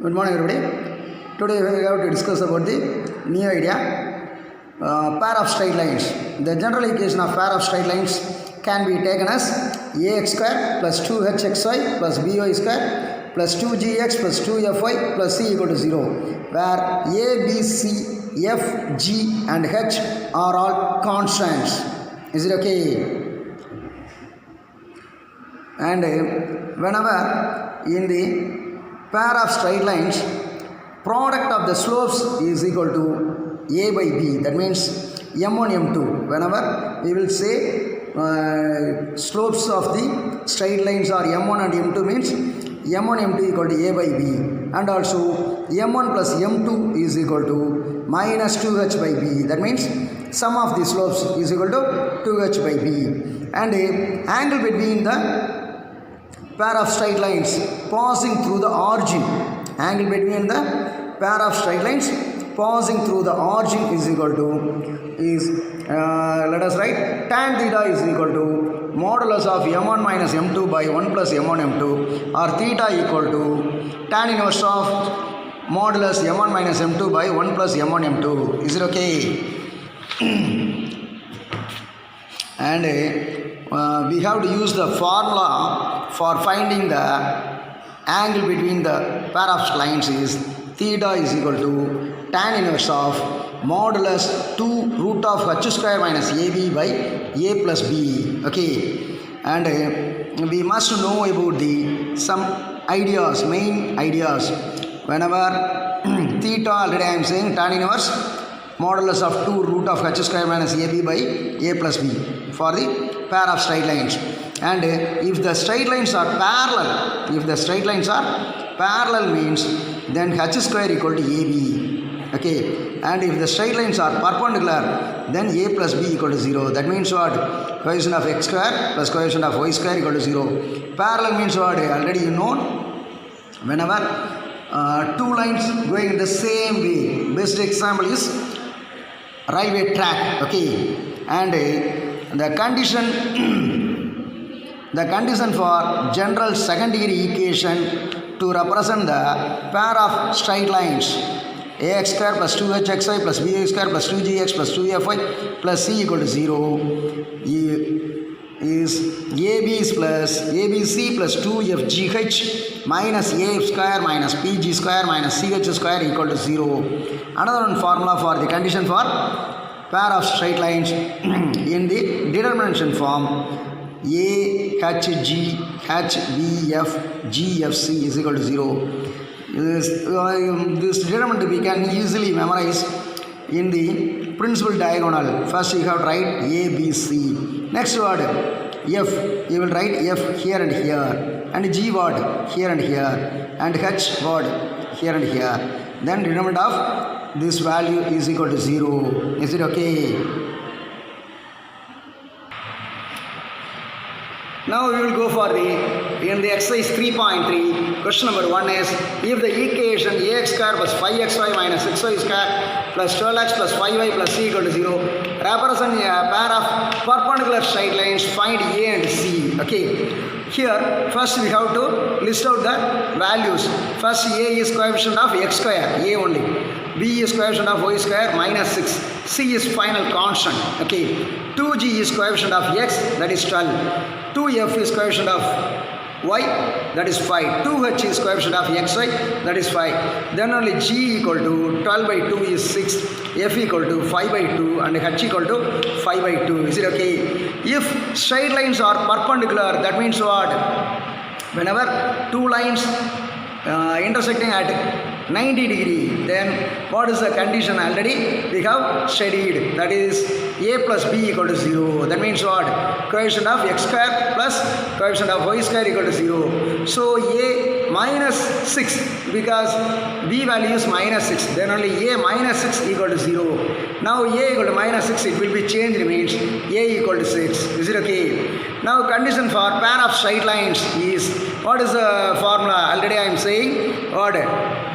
Good morning, everybody. Today we have to discuss about the new idea, pair of straight lines. The general equation of pair of straight lines can be taken as ax square plus 2hxy plus by square plus 2gx plus 2fy plus c equal to 0, where a, b, c, f, g and h are all constants. Is it okay? And whenever in the pair of straight lines, product of the slopes is equal to a by b. That means m1, m2. Whenever we will say slopes of the straight lines are m1 and m2 means m1, m2 equal to a by b. And also m1 plus m2 is equal to minus 2h by b. That means sum of the slopes is equal to 2h by b. And angle between the pair of straight lines passing through the origin, angle between the pair of straight lines passing through the origin is equal to let us write tan theta is equal to modulus of m1 minus m2 by 1 plus m1 m2, or theta equal to tan inverse of modulus m1 minus m2 by 1 plus m1 m2. Is it okay? And we have to use the formula for finding the angle between the pair of lines is theta is equal to tan inverse of modulus 2 root of h square minus ab by a plus b. Okay, and we must know about the some ideas, main ideas. Whenever theta, already I am saying tan inverse modulus of 2 root of h square minus ab by a plus b for the pair of straight lines. And if the straight lines are parallel, means then h square equal to ab. Okay, and if the straight lines are perpendicular, then a plus b equal to 0. That means what? Coefficient of x square plus coefficient of y square equal to 0. Parallel means what? Already you know. Whenever two lines going in the same way, best example is railway track. Okay, and the condition for general second degree equation to represent the pair of straight lines ax square plus 2hxy plus by square plus 2gx plus 2fy plus c equal to 0 is abc plus 2fgh minus af square minus pg square minus ch square equal to 0. Another one formula for the condition for pair of straight lines in the determination form a h g h b f g f c is equal to 0. This determinant we can easily memorize in the principal diagonal. First you have to write a b c. Next word f, you will write f here and here, and g word here and here, and h word here and here. Then determinant of this value is equal to 0. Is it okay? Now we will go for in the exercise 3.3, question number 1 is, if the equation ax square plus 5xy minus 6y square plus 12x plus 5y plus c equal to 0 represent a pair of perpendicular straight lines, find a and c. Okay, here first we have to list out the values. First a is coefficient of x square, a only. B is coefficient of y square minus 6. C is final constant. Okay, 2g is coefficient of x, that is 12. 2f is coefficient of y, that is 5. 2h is coefficient of xy, that is 5. Then only g equal to 12 by 2 is 6, f equal to 5 by 2 and h equal to 5 by 2. Is it okay? If straight lines are perpendicular, that means what? Whenever two lines intersecting at 90 degree, then what is the condition? Already we have studied, that is a plus b equal to 0. That means what? Coefficient of x square plus coefficient of y square equal to 0. So a minus 6, because b value is minus 6, then only a minus 6 equal to 0. Now a equal to minus 6, it will be changed, means a equal to 6. Is it okay? Now condition for pair of straight lines is, what is the formula? Already I am saying what?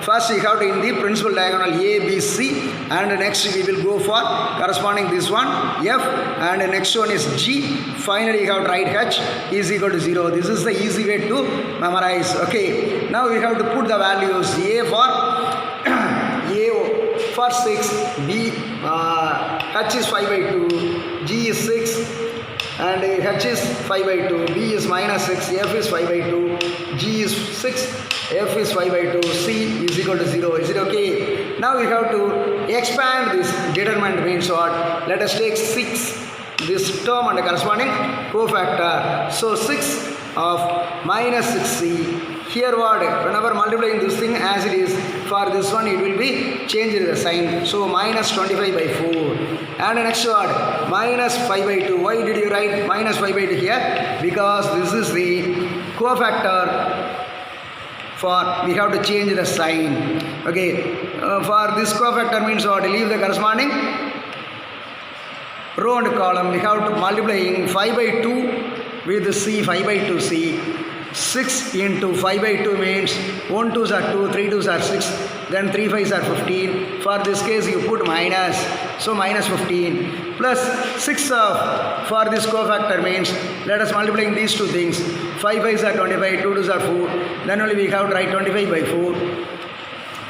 First we have to in the principal diagonal A, B, C, and next we will go for corresponding this one F, and next one is G. Finally you have to write H is equal to 0. This is the easy way to memorize. Okay, now we have to put the values A for 6, B H is 5 by 2, G is 6, and H is 5 by 2, B is minus 6, F is 5 by 2, G is 6, F is 5 by 2, C is equal to 0. Is it okay? Now we have to expand this determinant means what? Let us take 6, this term and the corresponding cofactor. So 6 of minus 6C. Here what? Whenever multiplying this thing as it is, for this one it will be changed the sign. So minus 25 by 4. And next word, minus 5 by 2. Why did you write minus 5 by 2 here? Because this is the cofactor. For we have to change the sign. Okay, for this cofactor means what? Leave the corresponding row and column. We have to multiplying 5 by 2 with C, 5 by 2 C. 6 into 5 by 2 means 1 2s are 2, 3 2s are 6, then 3 5s are 15. For this case you put minus, so minus 15 plus 6 of, for this cofactor means let us multiplying these two things. 5 5s are 25, 2 2s are 4, then only we have to write 25 by 4.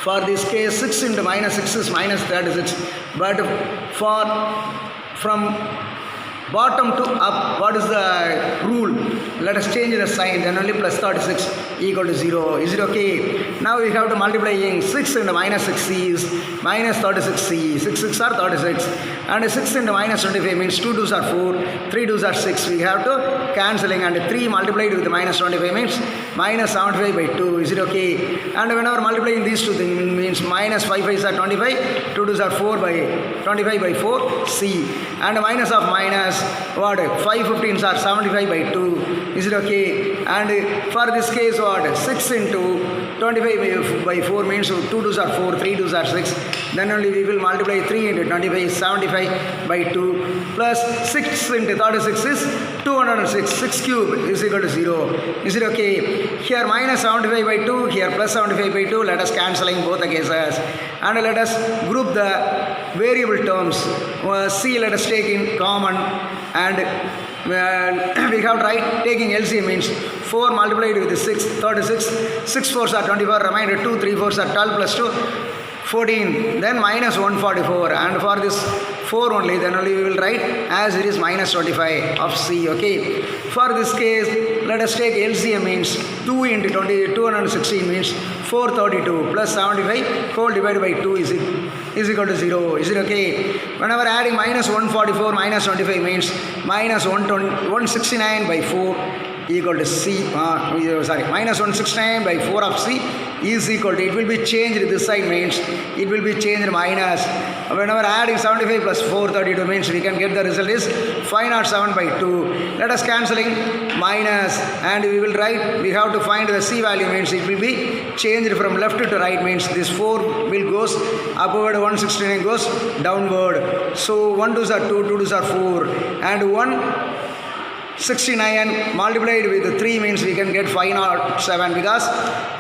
For this case 6 into minus 6 is minus 36, but for from bottom to up, what is the rule? Let us change the sign, then only plus 36 equal to 0. Is it okay? Now we have to multiplying 6 into minus 6 is minus 36c. 6 6 are 36, and 6 into minus 25 means 2 2s are 4, 3 2s are 6. We have to cancelling, and 3 multiplied with minus 25 means minus 75 by 2. Is it okay? And whenever multiplying these two things means minus 5 5s are 25, 2 2s are 4 by 25 by 4 C, and minus of minus what? 5 15s are 75 by 2. Is it okay? And for this case what? 6 into 25 by 4 means 2 2s are 4, 3 2s are 6. Then only we will multiply 3 into 25 75 by 2 plus 6 into 36 is 206. 6 cube is equal to 0. Is it okay? Here minus 75 by 2, here plus 75 by 2. Let us cancelling both the cases. And let us group the variable terms. C let us take in common, and we have right taking LCM means 4 multiplied with 6, 36, 6 4s are 24, remainder 2, 3 4s are 12 plus 2, 14, then minus 144, and for this 4 only, then only we will write as it is minus 25 of C. Okay, for this case let us take LCM means 2 into 20, 216 means 432 plus 75 whole divided by 2 is equal to 0. Is it okay? Whenever adding minus 144 minus 25 means minus 169 by 4 equal to C, minus 169 by 4 of C is equal to, it will be changed, this side means it will be changed minus, whenever adding 75 plus 432 means we can get the result is 507 by 2. Let us cancelling minus, and we will write, we have to find the C value means it will be changed from left to right means this 4 will goes upward, 169 goes downward. So 1 2s are 2, 2 2s are 4, and 169 multiplied with 3 means we can get 507, because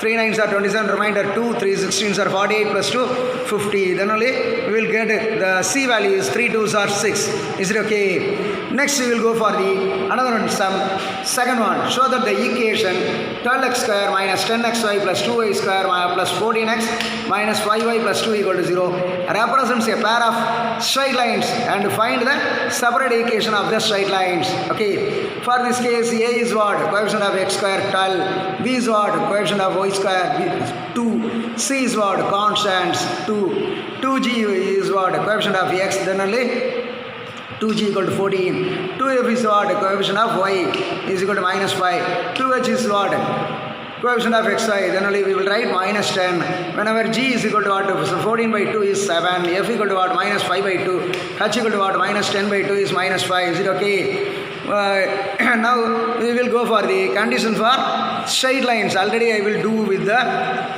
3 9s are 27, remainder 2, 3 16s are 48 plus 2, 50. Then only we will get the C value is 3 2s are 6. Is it okay? Next we will go for the another one, second one. Show that the equation 12x square minus 10xy plus 2y square plus 14x minus 5y plus 2 equal to 0 represents a pair of straight lines, and find the separate equation of the straight lines. Okay. For this case, A is what? Coefficient of x square 12. B is what? Coefficient of y square 2. C is what? Constants 2. 2g is what? Coefficient of x. Then only 2g equal to 14. 2f is what? Coefficient of y is equal to minus 5. 2h is what? Coefficient of xi. Then only we will write minus 10. Whenever g is equal to what? So 14 by 2 is 7. F equal to what? Minus 5 by 2. H equal to what? Minus 10 by 2 is minus 5. Is it okay? Now we will go for the condition for straight lines. Already I will do with the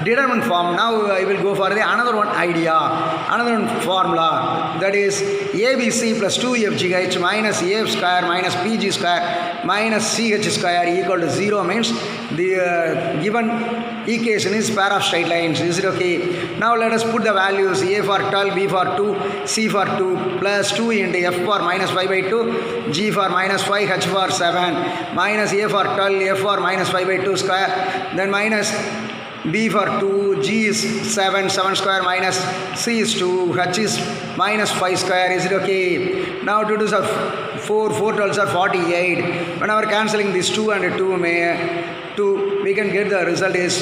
determinant form. Now I will go for the another one idea, another one formula, that is ABC plus 2FGH minus AF square minus PG square minus CH square equal to 0 means the given equation is pair of straight lines. Is it okay? Now let us put the values A for 12, B for 2, C for 2 plus 2 into F for minus 5 by 2, G for minus 5, H for 7 minus A for 12, F for minus 5 by 2 square, then minus B for 2, G is 7, 7 square minus C is 2, H is minus 5 square. Is it okay? Now 2 2s are 4, 4 12s are 48. Whenever cancelling these 2 and 2, we can get the result is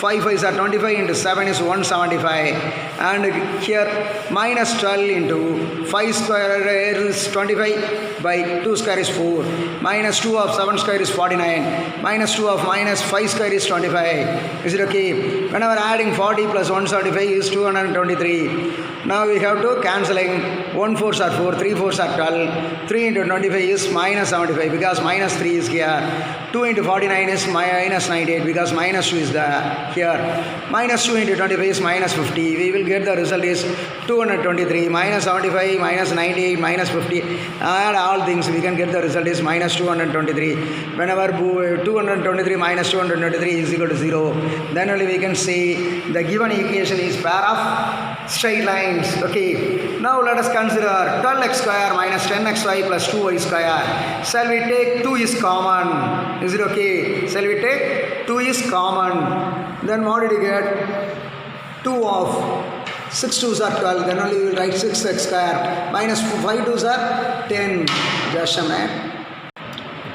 5 5s are 25 into 7 is 175, and here minus 12 into 5 square is 25 by 2 square is 4, minus 2 of 7 square is 49, minus 2 of minus 5 square is 25. Is it okay? Whenever adding 40 plus 175 is 223. Now we have to cancelling 1 4s are 4, 3 4s are 12, 3 into 25 is minus 75 because minus 3 is here. 2 into 49 is minus 98 because minus 2 is there here. Minus 2 into 25 is minus 50. We will get the result is 223 minus 75 minus 98 minus 50. Add all things, we can get the result is minus 223. Whenever 223 minus 223 is equal to 0, then only we can say the given equation is pair of straight lines. Okay. Now let us consider 12x square minus 10xy plus 2y square. Shall we take 2 is common? Is it okay? Shall we take 2 is common? Then what did you get? 2 of 6 2s are 12. Then only we will write 6x square minus 5 2s are 10. Just a minute.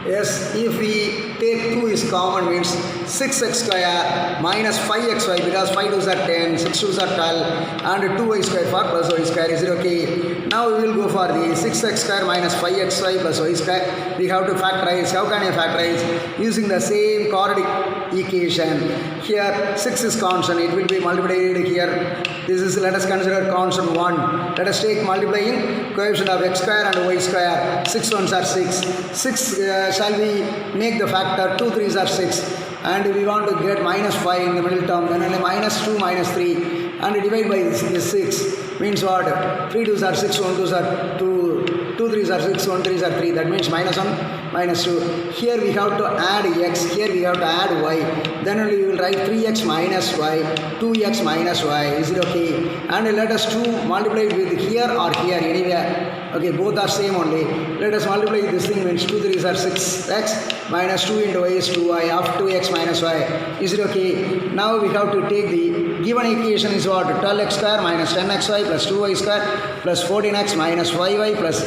Yes, if we take 2 is common means 6x square minus 5xy because 5 2s are 10, 6 2s are 12 and 2y square for plus y square. Is it okay? Now we will go for the 6x square minus 5xy plus y square. We have to factorize. How can I factorize? Using the same quadratic equation. Here 6 is constant. It will be multiplied here. This is, let us consider constant 1. Let us take multiplying coefficient of x square and y square. 6 ones are 6. 6 shall we make the factor 2 3s are 6 and we want to get minus 5 in the middle term, then only minus 2 minus 3 and divide by this 6 means what? 3 2s are 6, 1 2s are 2, 2 3s are 6, 1 3s are 3, that means minus 1 minus 2. Here we have to add x, here we have to add y, then only we will write 3x minus y, 2x minus y. Is it okay? And let us 2 multiply it with here or here, anywhere. Okay, both are same only. Let us multiply this thing means 2 3s are 6x minus 2 into y is 2y of 2x minus y. Is it okay? Now we have to take the given equation is what? 12x square minus 10xy plus 2y square plus 14x minus 5y plus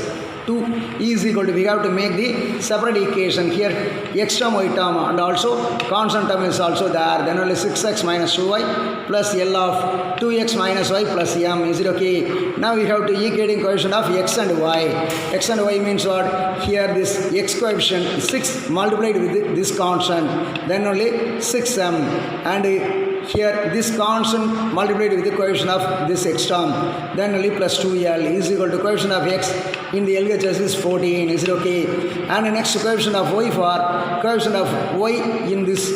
2 is equal to, we have to make the separate equation here, x term, y term and also constant term is also there, then only 6x minus 2y plus L of 2x minus y plus m. Is it okay? Now we have to equating coefficient of x and y. X and y means what? Here this x coefficient 6 multiplied with this constant, then only 6m, and here this constant multiplied with the coefficient of this x term, then only plus 2l is equal to coefficient of x in the LHS is 14. Is it okay? And the next coefficient of y for coefficient of y in this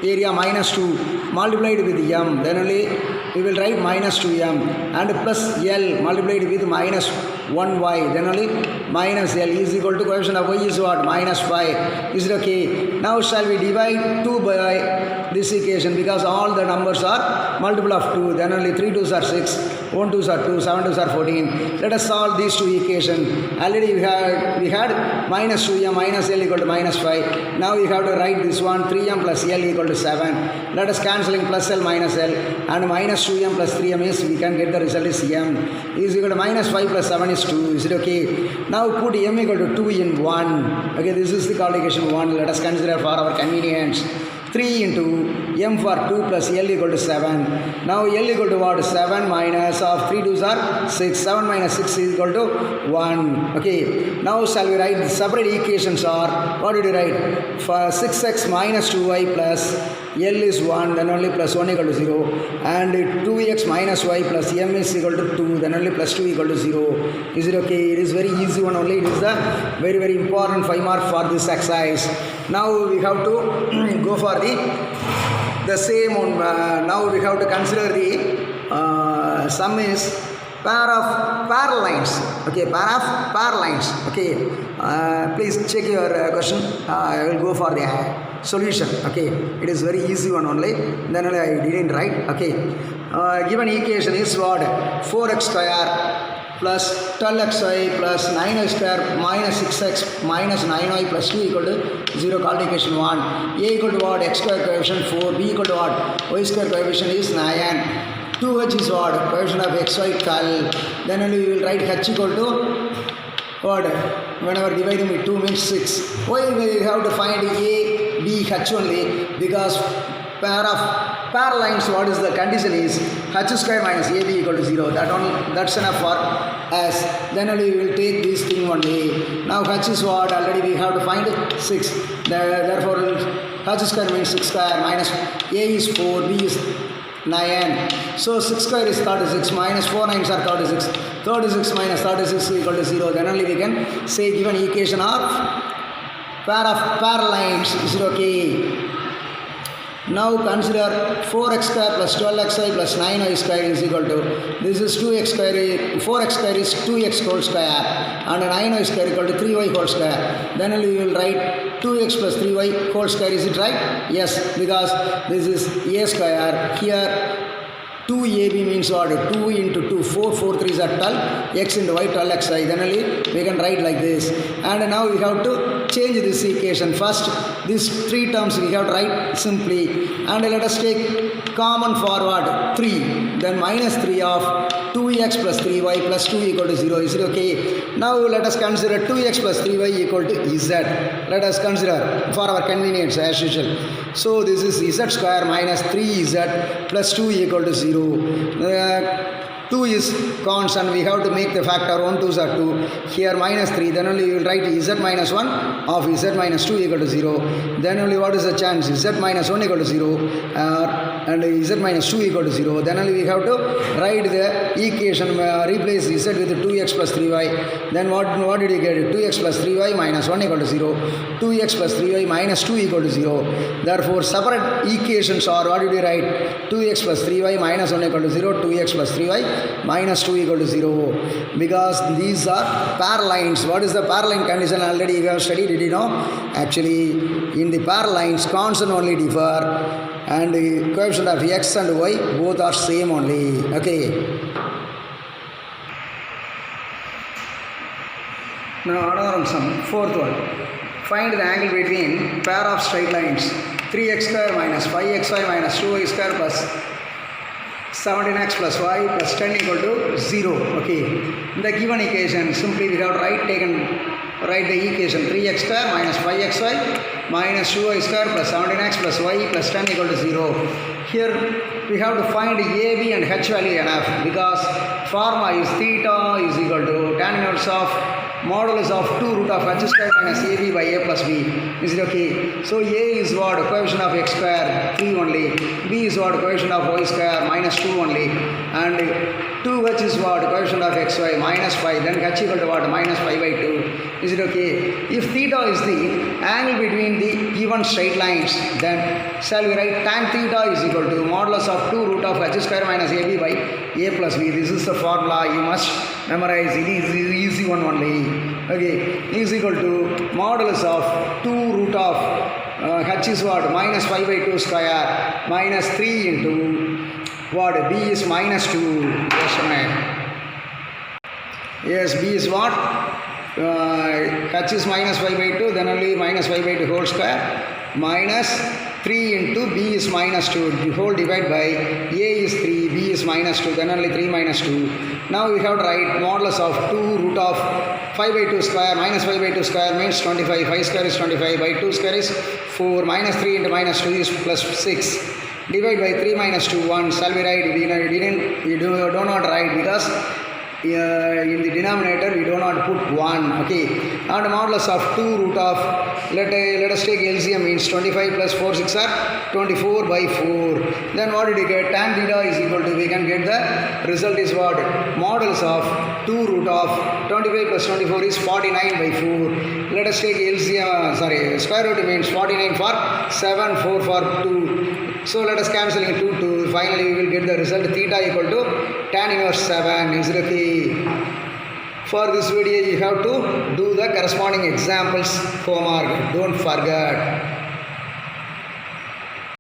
area minus 2 multiplied with m, then only we will write minus 2m and plus l multiplied with minus 1y, then only minus l is equal to coefficient of y is what? Minus 5. Is it okay? Now shall we divide 2 by this equation because all the numbers are multiple of 2, then only 3 2s are 6, 1 2s are 2, 7 2s are 14. Let us solve these two equations. Already we had minus 2m minus l equal to minus 5. Now we have to write this one 3m plus l equal to 7. Let us cancelling plus l minus l and minus 2m plus 3m is, we can get the result is m is equal to minus 5 plus 7 is 2. Is it okay? Now put m equal to 2 in 1. Okay, this is the qualification 1. Let us consider for our convenience. 3 into m for 2 plus l equal to 7. Now l equal to what? 7 minus of 3 2s are 6. 7 minus 6 is equal to 1. Okay. Now shall we write the separate equations or what did you write? For 6x minus 2y plus l is 1, then only plus 1 equal to 0. And 2x minus y plus m is equal to 2, then only plus 2 equal to 0. Is it okay? It is very easy one only. It is the very, very important 5 mark for this exercise. Now we have to go for the the same one. Now we have to consider the sum is pair of parallel lines. Okay, pair of parallel lines. Okay, please check your question. I will go for the solution. Okay, it is very easy one only. Then I didn't write. Okay, given equation is what? 4x square plus 12xy plus 9y square minus 6x minus 9y plus 2 equal to 0. Called equation 1. A equal to what? X square coefficient 4. B equal to what? Y square coefficient is 9. 2h is what? Coefficient of xy 12. Then only we will write h equal to what? Whenever dividing with 2 means 6. Why we have to find A, B, h only? Because pair of parallel lines, what is the condition is h square minus ab equal to 0. That's enough for us. Then only we will take this thing only. Now h is what? Already we have to find 6. Therefore h square means 6 square minus a is 4, b is 9. So 6 square is 36 minus 4 9s are 36. 36 minus 36 equal to 0. Then only we can say given equation of pair of parallel lines is okay. Now consider 4x square plus 12xy plus 9y square is equal to, this is 2x square, 4x square is 2x whole square and 9y square equal to 3y whole square. Then only we will write 2x plus 3y whole square. Is it right? Yes, because this is a square. Here 2ab means what? 2 into 2, 4, 4 3s are 12, x into y 12xy. Then only we can write like this. And now we have to change this equation. First, these 3 terms we have to write simply. And let us take common forward 3. Then minus 3 of 2x plus 3y plus 2 equal to 0. Is it okay? Now let us consider 2x plus 3y equal to z. Let us consider for our convenience as usual. So this is z square minus 3z plus 2 equal to 0. 2 is constant. We have to make the factor 1 2s are 2. Here minus 3. Then only we will write z minus 1 of z minus 2 equal to 0. Then only what is the chance? Z minus 1 equal to 0 and z minus 2 equal to 0. Then only we have to write the equation, replace z with 2x plus 3y. Then what did you get? 2x plus 3y minus 1 equal to 0. 2x plus 3y minus 2 equal to 0. Therefore separate equations are, what did you write? 2x plus 3y minus 1 equal to 0. 2x plus 3y minus 2 equal to 0. Because these are parallel lines. What is the parallel line condition? Already you have studied, did you know? Actually in the parallel lines constant only differ and the coefficient of x and y both are same only. Okay. Now another sum, fourth one. Find the angle between pair of straight lines 3x square minus 5xy minus 2y square plus 17x plus y plus 10 equal to 0. Okay. In the given equation, simply we have write the equation 3x square minus 5xy minus 2y square plus 17x plus y plus 10 equal to 0. Here we have to find a, b and h value enough because formula is theta is equal to tan inverse of modulus of 2 root of h square minus ab by a plus b. Is it okay? So a is what? Coefficient of x square 3 only. B is what? Coefficient of y square minus 2 only. And 2h is what? Coefficient of xy minus 5. Then h equal to what? Minus 5 by 2. Is it okay? If theta is the angle between the given straight lines, then shall we write tan theta is equal to modulus of 2 root of h square minus ab by a plus b. This is the formula. You must memorize. It is easy one only. Okay, is equal to modulus of 2 root of h is what? Minus 5 by 2 square minus 3 into what? B is minus 2. Yes, B is what? H is minus 5 by 2, then only minus 5 by 2 whole square minus 3 into b is minus 2, the whole divide by a is 3, b is minus 2, then only 3 minus 2. Now we have to write modulus of 2 root of 5 by 2 square minus 5 by 2 square means 25, 5 square is 25, by 2 square is 4, minus 3 into minus 2 is plus 6. Divide by 3 minus 2, 1. Shall we write? We do not write because in the denominator we do not put 1. Okay, and modulus of 2 root of, let us take LCM, means 25 plus 4 6 are 24 by 4. Then what did you get? Tan theta is equal to, we can get the result is what? Modulus of 2 root of 25 plus 24 is 49 by 4. Let us take LCM, square root means 49 for 7, 4 for 2. So let us cancel in 2, 2. Finally we will get the result theta equal to tan inverse 7. Is it okay? For this video you have to do the corresponding examples homework. Don't forget.